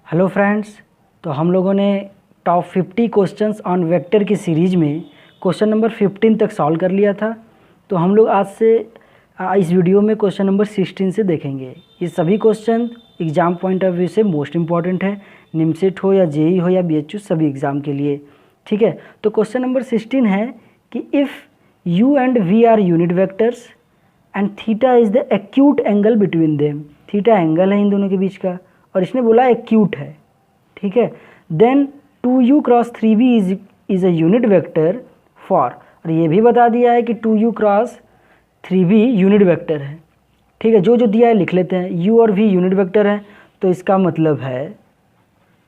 Hello friends, तो हम लोगों ने टॉप 50 क्वेश्चंस ऑन वेक्टर की सीरीज़ में क्वेश्चन नंबर 15 तक सॉल्व कर लिया था। तो हम लोग आज से इस वीडियो में क्वेश्चन नंबर 16 से देखेंगे। ये सभी question exam point of view से मोस्ट इंपॉर्टेंट है, निमसेट हो या जेई हो या बीएचयू, सभी एग्ज़ाम के लिए। ठीक है, तो क्वेश्चन नंबर 16 है कि if you and we are unit vectors and theta is the acute angle between them. Theta angle है इन दोनों के बीच का और इसने बोला एक्यूट है। ठीक है, then 2u cross 3v is a unit vector for, और ये भी बता दिया है कि 2u cross 3v unit vector है। ठीक है, जो जो दिया है लिख लेते हैं। u और v यूनिट वेक्टर है, तो इसका मतलब है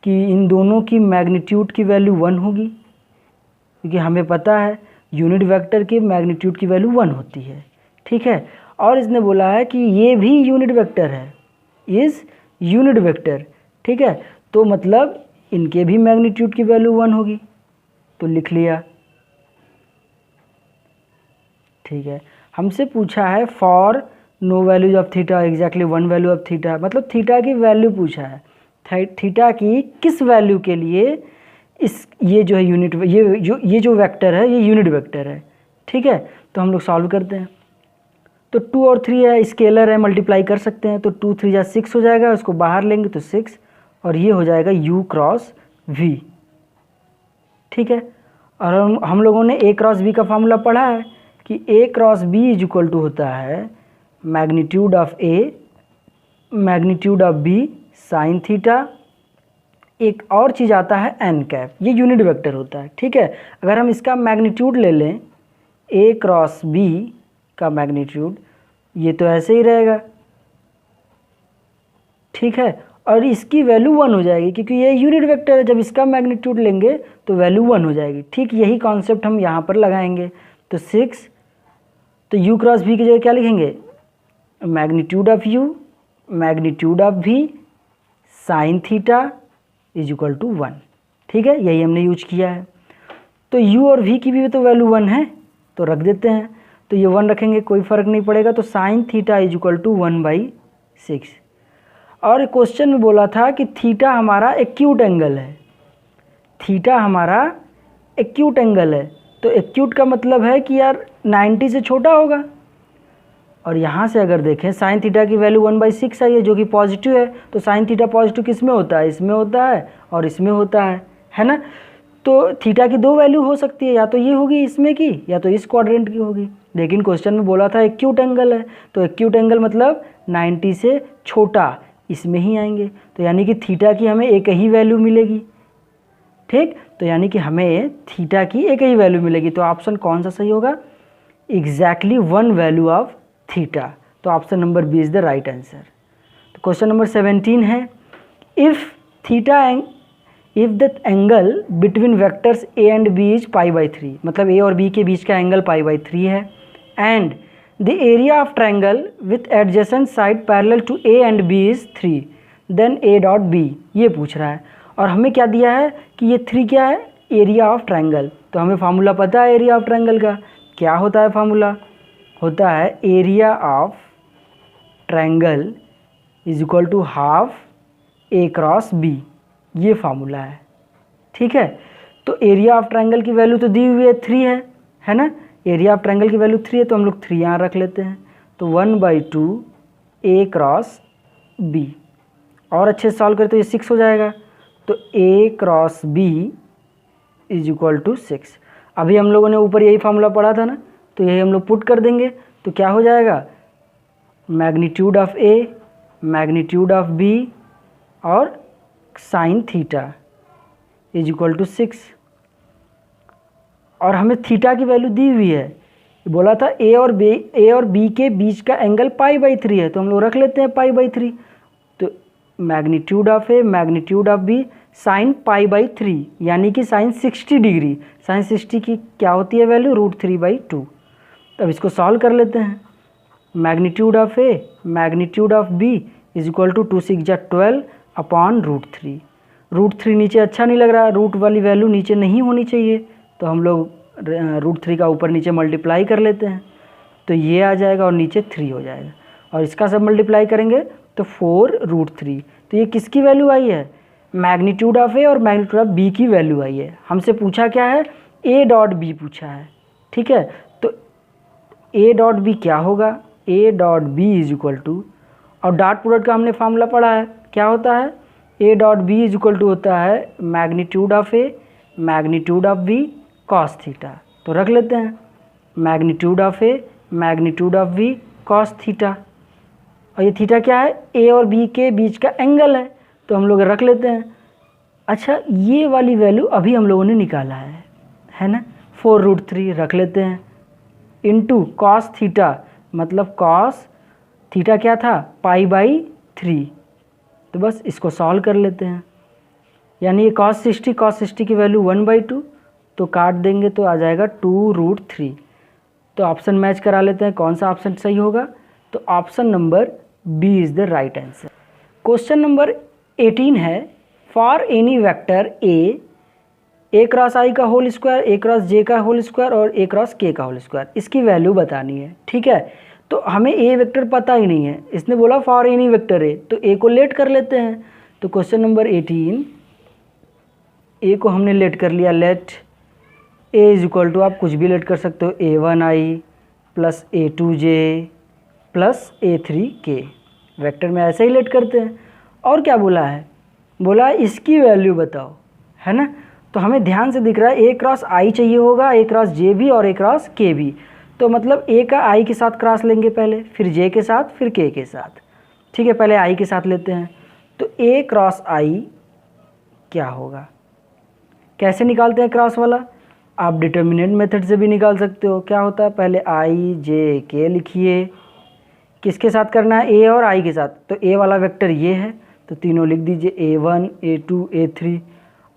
कि इन दोनों की मैग्नीट्यूड की वैल्यू 1 होगी, क्योंकि हमें पता है यूनिट वेक्टर की मैग्नीट्यूड की वैल्यू 1 होती है। ठीक है, और इसने बोला है कि ये भी यूनिट वेक्टर है, इज़ यूनिट वेक्टर। ठीक है, तो मतलब इनके भी मैग्नीट्यूड की वैल्यू 1 होगी, तो लिख लिया। ठीक है, हमसे पूछा है for no values of theta exactly 1 value of theta, मतलब थीटा की वैल्यू पूछा है। थीटा की किस वैल्यू के लिए ये जो है यूनिट, ये जो वेक्टर है ये यूनिट वेक्टर है। ठीक है, तो हम लोग सॉल्व करते हैं। तो 2 और 3 है, स्केलर है, मल्टीप्लाई कर सकते हैं। तो 2 3 जा 6 हो जाएगा, उसको बाहर लेंगे तो 6, और ये हो जाएगा u क्रॉस v। ठीक है, और हम लोगों ने a क्रॉस b का फार्मूला पढ़ा है कि a cross b is equal to होता है magnitude of a magnitude of b sine theta, एक और चीज़ आता है n कैप, ये यूनिट वेक्टर होता है। ठीक है, अगर हम इसका मैग्नीट्यूड ले लें a क्रॉस b का मैग्नीट्यूड, ये तो ऐसे ही रहेगा। ठीक है, और इसकी वैल्यू 1 हो जाएगी, क्योंकि ये यूनिट वेक्टर है, जब इसका मैग्नीट्यूड लेंगे तो वैल्यू 1 हो जाएगी। ठीक यही कॉन्सेप्ट हम यहाँ पर लगाएंगे। तो 6, तो u क्रॉस v की जगह क्या लिखेंगे, magnitude of u magnitude of v sine theta is equal to 1। ठीक है, यही हमने यूज किया है। तो u और v की भी तो वैल्यू 1 है, तो रख देते हैं। तो ये 1 रखेंगे, कोई फ़र्क नहीं पड़ेगा। तो sine theta is equal to 1/6। और क्वेश्चन में बोला था कि थीटा हमारा एक्यूट एंगल है, थीटा हमारा एक्यूट एंगल है। तो एक्यूट का मतलब है कि यार 90 से छोटा होगा। और यहाँ से अगर देखें साइन थीटा की वैल्यू 1/6 आई है, जो कि पॉजिटिव है। तो साइन थीटा पॉजिटिव किस में होता है, इसमें होता है और इसमें होता है ना। तो थीटा की 2 वैल्यू हो सकती है, या तो ये होगी इसमें की, या तो इस क्वाड्रेंट की होगी। लेकिन क्वेश्चन में बोला था एक्यूट एंगल है, तो एक्यूट एंगल मतलब 90 से छोटा, इसमें ही आएंगे। तो यानी कि थीटा की हमें एक ही वैल्यू मिलेगी। ठीक, तो यानी कि हमें थीटा की एक ही वैल्यू मिलेगी। तो ऑप्शन कौन सा सही होगा, एग्जैक्टली 1 वैल्यू ऑफ थीटा। तो option number B is the right answer. तो क्वेश्चन नंबर 17 है if the angle between vectors a and b is π/3, मतलब a और b के बीच का एंगल π/3 है, and the area of triangle with adjacent side parallel to a and b is 3, then a dot b, ये पूछ रहा है। और हमें क्या दिया है कि ये 3 क्या है, एरिया ऑफ ट्रायंगल। तो हमें फार्मूला पता है एरिया ऑफ ट्रायंगल का, क्या होता है फार्मूला, होता है area of triangle is equal to half a cross b, ये फार्मूला है। ठीक है, तो एरिया ऑफ ट्रायंगल की वैल्यू तो दी हुई है 3 है ना। एरिया ऑफ ट्रायंगल की वैल्यू 3 है, तो हम लोग 3 यहाँ रख लेते हैं। तो 1/2 a क्रॉस b, और अच्छे से सॉल्व करें तो ये 6 हो जाएगा। तो a cross b is equal to 6। अभी हम लोगों ने ऊपर यही फार्मूला पढ़ा था ना, तो यही हम लोग पुट कर देंगे। तो क्या हो जाएगा, magnitude of a magnitude of b और sine theta is equal to 6। और हमें थीटा की वैल्यू दी हुई है, बोला था a और b के बीच का एंगल π/3 है, तो हम लोग रख लेते हैं π/3। तो magnitude of a magnitude of b sine π/3, यानी कि साइन 60 डिग्री। साइन 60 की क्या होती है वैल्यू, √3/2। तब इसको सॉल्व कर लेते हैं। Magnitude of a magnitude of b is equal to 2 6 जा 12 अपॉन √3। √3 नीचे अच्छा नहीं लग रहा, रूट वाली वैल्यू नीचे नहीं होनी चाहिए, तो हम लोग √3 का ऊपर नीचे मल्टीप्लाई कर लेते हैं। तो ये आ जाएगा और नीचे 3 हो जाएगा, और इसका सब मल्टीप्लाई करेंगे तो 4√3। तो ये किसकी वैल्यू आई है, मैग्नीट्यूड ऑफ ए और मैग्नीट्यूड ऑफ बी की वैल्यू आई है। हमसे पूछा क्या है, ए डॉट बी पूछा है, ठीक है। तो ए डॉट बी क्या होगा, A dot B is equal to, और डॉट प्रोडक्ट का हमने फार्मूला पढ़ा है, क्या होता है, A dot B is equal to होता है magnitude of A magnitude of B cos theta. तो रख लेते हैं magnitude of A magnitude of B cos theta, और ये थीटा क्या है, ए और बी के बीच का एंगल है, तो हम लोग रख लेते हैं। अच्छा, ये वाली वैल्यू अभी हम लोगों ने निकाला है ना, 4√3 रख लेते हैं, इनटू कॉस थीटा, मतलब कॉस थीटा क्या था, π/3। तो बस इसको सॉल्व कर लेते हैं, यानी ये cos 60 की वैल्यू 1/2, तो काट देंगे तो आ जाएगा 2√3। तो ऑप्शन मैच करा लेते हैं, कौन सा ऑप्शन सही होगा, तो option number B is the right answer. Question number 18 है, for any vector A cross I का whole square, A cross J का होल स्क्वायर और ए क्रॉस के का होल स्क्वायर, इसकी वैल्यू बतानी है, ठीक है। तो हमें ए वेक्टर पता ही नहीं है, इसने बोला फॉर एनी वेक्टर ए, तो ए को लेट कर लेते हैं। तो क्वेश्चन नंबर 18, ए को हमने लेट कर लिया, let A is equal to, आप कुछ भी लेट कर सकते हो, a1i plus a2j plus a3k, vector में ऐसे ही लेट करते हैं। और क्या बोला है, बोला है इसकी वैल्यू बताओ, है ना। तो हमें ध्यान से दिख रहा है ए क्रॉस आई चाहिए होगा, ए क्रॉस जे भी और ए क्रॉस के भी, तो मतलब ए का आई के साथ क्रॉस लेंगे पहले, फिर जे के साथ, फिर के साथ, ठीक है। पहले आई के साथ लेते हैं, तो ए क्रॉस आई क्या होगा, कैसे निकालते हैं क्रॉस वाला, आप डिटर्मिनेंट मेथड से भी निकाल सकते हो। क्या होता है, पहले आई जे के लिखिए, किसके साथ करना है, ए और आई के साथ, तो ए वाला वेक्टर ये है, तो तीनों लिख दीजिए, a1 a2 a3,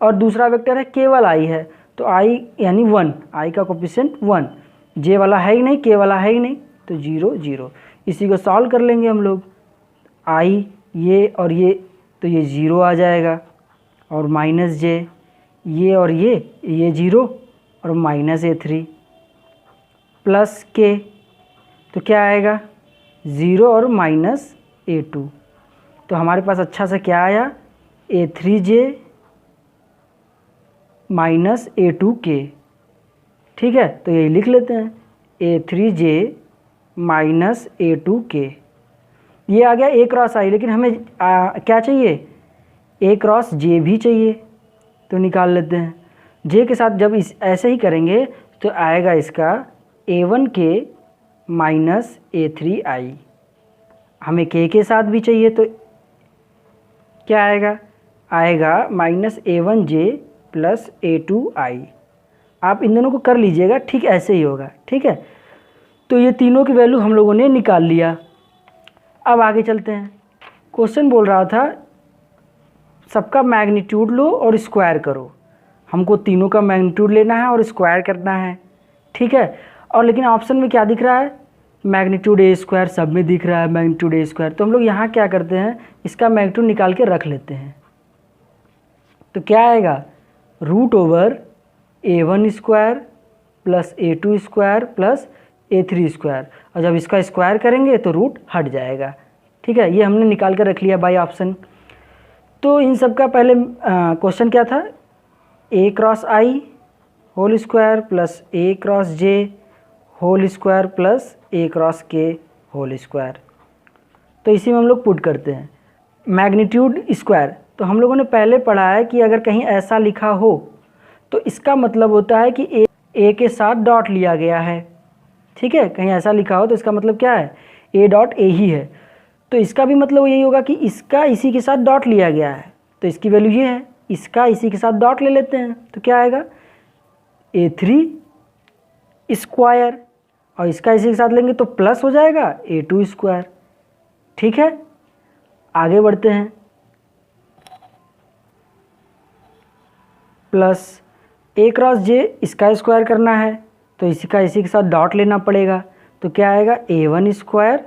और दूसरा वेक्टर है केवल आई है, तो आई यानी 1, आई का कोफिशिएंट 1, जे वाला है ही नहीं, के वाला है ही नहीं, तो 0 0। इसी को सॉल्व कर लेंगे हम लोग, आई ये और ये, तो ये 0 आ जाएगा, और माइनस जे, ये और ये 0 और माइनस a3 प्लस के, तो क्या आएगा 0 और माइनस a2। तो हमारे पास अच्छा सा क्या आया, a3j माइनस a2k, ठीक है। तो यही लिख लेते हैं, a3j माइनस a2k, ये आ गया ए क्रॉस आई। लेकिन हमें क्या चाहिए, ए क्रॉस जे भी चाहिए, तो निकाल लेते हैं। जे के साथ जब इस ऐसे ही करेंगे तो आएगा इसका a1k माइनस a3i, हमें के साथ भी चाहिए, तो क्या आएगा माइनस a1j प्लस a2i। आप इन दोनों को कर लीजिएगा, ठीक ऐसे ही होगा, ठीक है। तो ये तीनों की वैल्यू हम लोगों ने निकाल लिया। अब आगे चलते हैं, क्वेश्चन बोल रहा था सबका मैग्नीट्यूड लो और स्क्वायर करो, हमको तीनों का मैग्नीट्यूड लेना है और स्क्वायर करना है, ठीक है। और लेकिन ऑप्शन में क्या दिख रहा है, मैग्नीट्यूड ए स्क्वायर, सब में दिख रहा है मैग्नीट्यूड ए स्क्वायर। तो हम लोग यहाँ क्या करते हैं, इसका मैग्नीट्यूड निकाल के रख लेते हैं। तो क्या आएगा, √a1 square plus a2 square plus a3 square, और जब इसका स्क्वायर करेंगे तो रूट हट जाएगा, ठीक है। ये हमने निकाल कर रख लिया बाय ऑप्शन। तो इन सब का पहले क्वेश्चन क्या था, ए क्रॉस आई होल स्क्वायर प्लस ए क्रॉस जे होल स्क्वायर प्लस ए क्रॉस के होल स्क्वायर। तो इसी में हम लोग पुट करते हैं मैग्नीट्यूड स्क्वायर। तो हम लोगों ने पहले पढ़ा है कि अगर कहीं ऐसा लिखा हो तो इसका मतलब होता है कि ए के साथ डॉट लिया गया है, ठीक है। कहीं ऐसा लिखा हो तो इसका मतलब क्या है, ए डॉट ए ही है। तो इसका भी मतलब यही होगा कि इसका इसी के साथ डॉट लिया गया है, तो इसकी वैल्यू ये है, इसका इसी के साथ डॉट ले लेते हैं, तो क्या आएगा a3 स्क्वायर, और इसका इसी के साथ लेंगे तो प्लस हो जाएगा a2 स्क्वायर, ठीक है। आगे बढ़ते हैं, प्लस ए क्रॉस जे इसका स्क्वायर करना है, तो इसी का इसी के साथ डॉट लेना पड़ेगा, तो क्या आएगा a1 square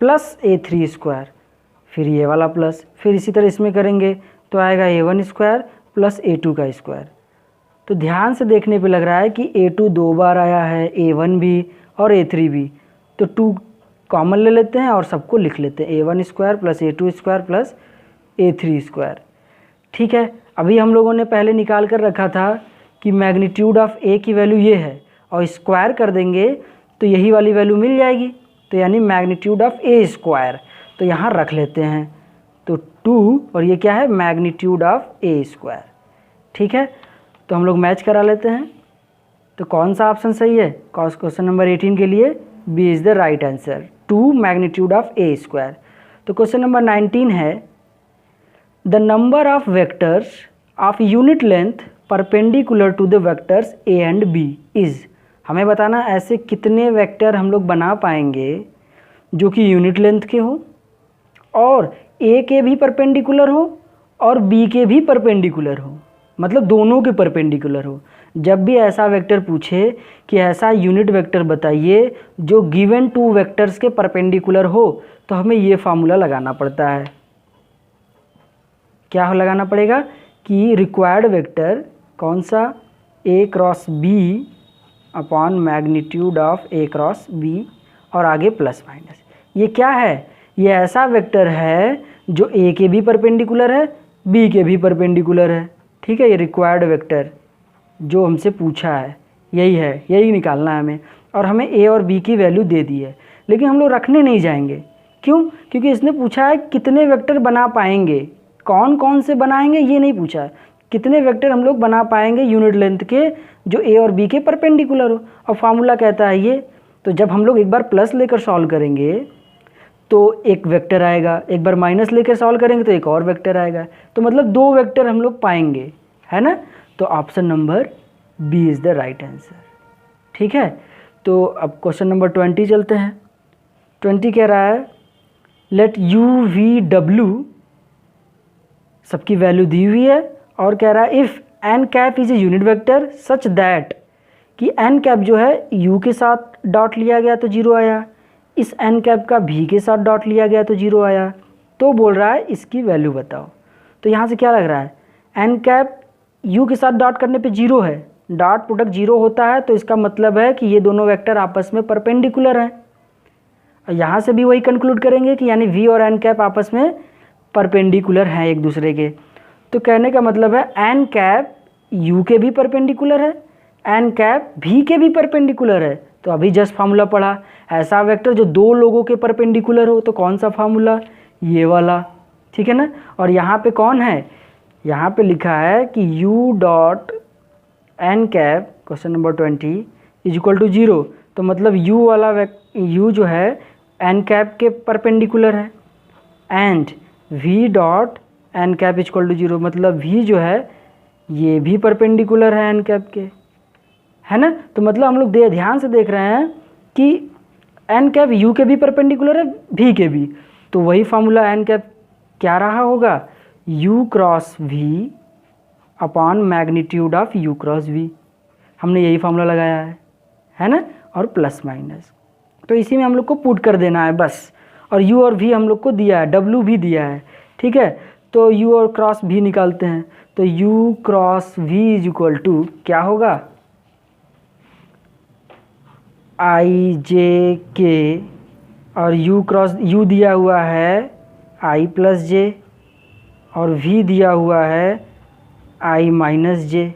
plus a3 square, फिर ये वाला प्लस, फिर इसी तरह इसमें करेंगे तो आएगा a1 स्क्वायर प्लस a2 का स्क्वायर। तो ध्यान से देखने पे लग रहा है कि a2 दो बार आया है, a1 भी और a3 भी, तो 2 कॉमन ले लेते हैं और सबको लिख लेते हैं, a1 square plus a2 square plus a3 square, ठीक है, अभी हम लोगों ने पहले निकाल कर रखा था कि मैग्नीट्यूड ऑफ ए की वैल्यू ये है और स्क्वायर कर देंगे तो यही वाली वैल्यू मिल जाएगी, तो यानी मैग्नीट्यूड ऑफ ए स्क्वायर। तो यहाँ रख लेते हैं, तो 2 और ये क्या है मैग्नीट्यूड ऑफ ए स्क्वायर। ठीक है, तो हम लोग मैच करा लेते हैं। तो कौन सा ऑप्शन सही है क्वेश्चन नंबर 18 के लिए? B is the right answer, 2 magnitude of A square. तो क्वेश्चन नंबर 19 है the number of vectors of unit length perpendicular to the vectors A and B is. हमें बताना ऐसे कितने वेक्टर हम लोग बना पाएंगे जो कि यूनिट लेंथ के हो और ए के भी परपेंडिकुलर हो और बी के भी परपेंडिकुलर हो, मतलब दोनों के परपेंडिकुलर हो। जब भी ऐसा वेक्टर पूछे कि ऐसा यूनिट वेक्टर बताइए जो गिवन 2 वेक्टर्स के परपेंडिकुलर हो, तो हमें ये फार्मूला लगाना पड़ता है। क्या लगाना पड़ेगा कि रिक्वायर्ड वेक्टर कौन सा, A cross B upon magnitude of A cross B और आगे प्लस माइनस। ये क्या है? ये ऐसा वेक्टर है जो ए के भी परपेंडिकुलर है, बी के भी परपेंडिकुलर है। ठीक है, ये रिक्वायर्ड वेक्टर जो हमसे पूछा है यही है, यही निकालना है हमें। और हमें ए और बी की वैल्यू दे दी है, लेकिन हम लोग रखने नहीं जाएंगे। क्यों? क्योंकि इसने पूछा है कितने वेक्टर बना पाएंगे, कौन कौन से बनाएंगे ये नहीं पूछा है। कितने वेक्टर हम लोग बना पाएंगे यूनिट लेंथ के जो ए और बी के परपेंडिकुलर हो, और फार्मूला कहता है ये। तो जब हम लोग एक बार प्लस लेकर सॉल्व करेंगे तो एक वेक्टर आएगा, एक बार माइनस लेकर सॉल्व करेंगे तो एक और वेक्टर आएगा, तो मतलब 2 वेक्टर हम लोग पाएंगे, है ना। तो option number B is the right answer. ठीक है, तो अब क्वेश्चन नंबर 20 चलते हैं। 20 कह रहा है लेट यू वी डब्ल्यू, सबकी वैल्यू दी हुई है और कह रहा है if N cap is a unit vector such that कि एन कैप जो है यू के साथ डॉट लिया गया तो 0 आया, इस एन कैप का भी के साथ डॉट लिया गया तो 0 आया, तो बोल रहा है इसकी वैल्यू बताओ। तो यहाँ से क्या लग रहा है, एन कैप यू के साथ डॉट करने पे 0 है, डॉट प्रोडक्ट 0 होता है, तो इसका मतलब है कि ये दोनों वेक्टर आपस में परपेंडिकुलर हैं। और यहाँ से भी वही कंक्लूड करेंगे कि यानी वी और एन कैप आपस में परपेंडिकुलर हैं एक दूसरे के। तो कहने का मतलब है एन कैप यू के भी परपेंडिकुलर है, एन कैप भी के भी परपेंडिकुलर है। तो अभी जस्ट फार्मूला पढ़ा, ऐसा वेक्टर जो 2 लोगों के परपेंडिकुलर हो, तो कौन सा फार्मूला, ये वाला। ठीक है ना। और यहाँ पे कौन है, यहाँ पे लिखा है कि u dot N cap question number 20 is equal to 0, तो मतलब u वाला u जो है एन कैप के परपेंडिकुलर है, and v dot N cap is equal to 0, मतलब v जो है ये भी परपेंडिकुलर है एन कैप के, है ना। तो मतलब हम लोग ध्यान से देख रहे हैं कि एन कैप यू के भी परपेंडिकुलर है, भी के भी, तो वही फार्मूला एन कैप क्या रहा होगा, u cross v upon magnitude of u cross v। हमने यही फार्मूला लगाया है ना, और प्लस माइनस, तो इसी में हम लोग को पुट कर देना है बस। और u और v हम लोग को दिया है, w भी दिया है। ठीक है, तो u और क्रॉस v निकालते हैं, तो u cross v is equal to क्या होगा, आई जे के, और u क्रॉस u दिया हुआ है i प्लस जे, और v दिया हुआ है i माइनस जे।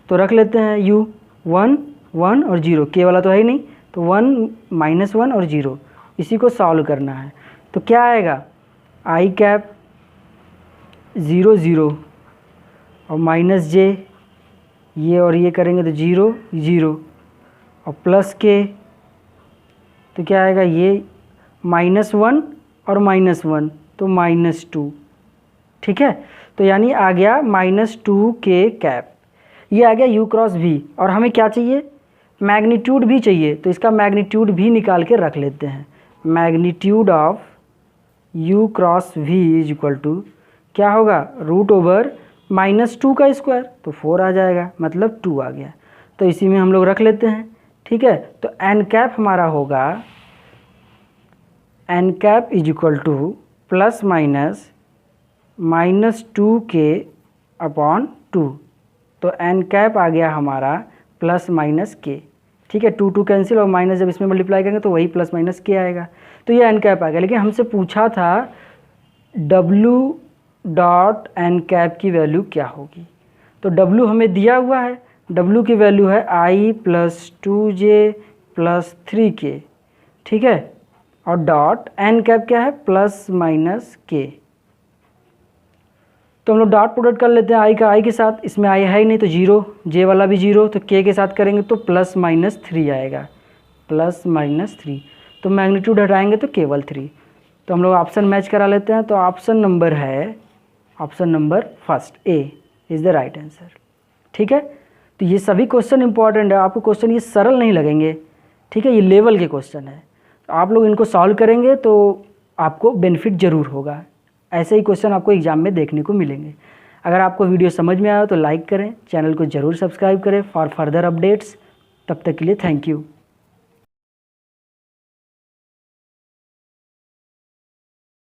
तो रख लेते हैं u 1 1 और 0, के वाला तो है ही नहीं, तो 1 -1 और 0, इसी को सॉल्व करना है। तो क्या आएगा, i कैप 0 0 और माइनस जे, ये और ये करेंगे तो 0 0, और प्लस के, तो क्या आएगा, ये -1 और -1 तो -2। ठीक है, तो यानी आ गया -2 के कैप, ये आ गया u क्रॉस v। और हमें क्या चाहिए, मैग्नीट्यूड भी चाहिए, तो इसका मैग्नीट्यूड भी निकाल के रख लेते हैं। Magnitude of u cross v is equal to क्या होगा, √(-2) का स्क्वायर, तो 4 आ जाएगा, मतलब 2 आ गया। तो इसी में हम लोग रख लेते हैं। ठीक है, तो एन कैप हमारा होगा N cap is equal to plus minus -2k upon 2, तो एन कैप आ गया हमारा +-k। ठीक है, 2 कैंसिल, और माइनस जब इसमें मल्टीप्लाई करेंगे तो वही +-k आएगा, तो ये एन कैप आ गया। लेकिन हमसे पूछा था W डॉट एन कैप की वैल्यू क्या होगी। तो W हमें दिया हुआ है, W की वैल्यू है I plus 2J plus 3K, ठीक है, और डॉट एन कैप क्या है प्लस माइनस K। तो हम लोग डॉट प्रोडक्ट कर लेते हैं I का I के साथ, इसमें I है ही नहीं तो 0, J वाला भी 0, तो K के साथ करेंगे तो प्लस माइनस 3 आएगा, प्लस माइनस 3। तो मैग्नीट्यूड हटाएंगे तो केवल 3। तो हम लोग ऑप्शन मैच करा लेते हैं। तो ऑप्शन नंबर है, option number first A is the right answer, ठीक है। तो ये सभी क्वेश्चन इंपॉर्टेंट है, आपको क्वेश्चन ये सरल नहीं लगेंगे, ठीक है, ये लेवल के क्वेश्चन है। तो आप लोग इनको सॉल्व करेंगे तो आपको बेनिफिट ज़रूर होगा। ऐसे ही क्वेश्चन आपको एग्जाम में देखने को मिलेंगे। अगर आपको वीडियो समझ में आया तो लाइक करें, चैनल को ज़रूर सब्सक्राइब करें फॉर फर्दर अपडेट्स। तब तक के लिए थैंक यू।